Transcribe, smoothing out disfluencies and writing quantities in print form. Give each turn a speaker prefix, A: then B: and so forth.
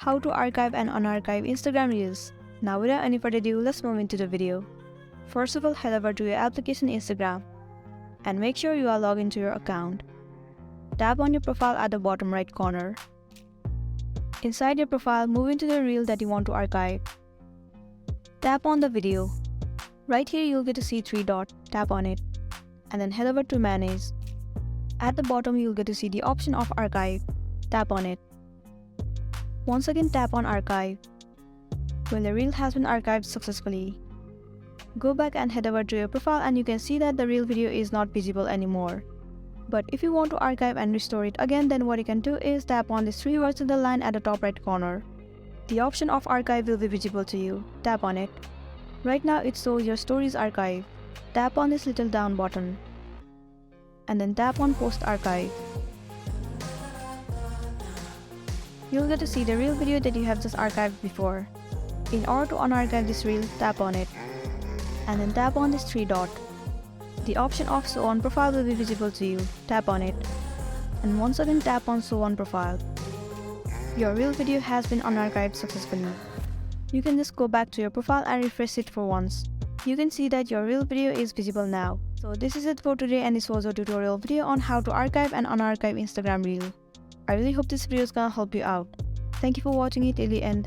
A: How to archive and unarchive Instagram Reels. Now without any further ado, let's move into the video. First of all, head over to your application Instagram and make sure you are logged into your account. Tap on your profile at the bottom right corner. Inside your profile, move into the reel that you want to archive. Tap on the video. Right here you'll get to see 3 dots, tap on it, and then head over to Manage. At the bottom you'll get to see the option of Archive, tap on it. Once again tap on Archive. When the reel has been archived successfully, go back and head over to your profile and you can see that the reel video is not visible anymore. But if you want to archive and restore it again, then what you can do is tap on these 3 words in the line at the top right corner. The option of Archive will be visible to you, tap on it. Right now it shows your stories archive. Tap on this little down button and then tap on Post Archive. You'll get to see the reel video that you have just archived before. In order to unarchive this reel, tap on it and then tap on this 3 dot. The option of Show on Profile will be visible to you, tap on it and once again tap on Show on Profile. Your reel video has been unarchived successfully. You can just go back to your profile and refresh it for once. You can see that your reel video is visible now. So this is it for today, and this was a tutorial video on how to archive and unarchive Instagram reel. I really hope this video is gonna help you out. Thank you for watching it till the end.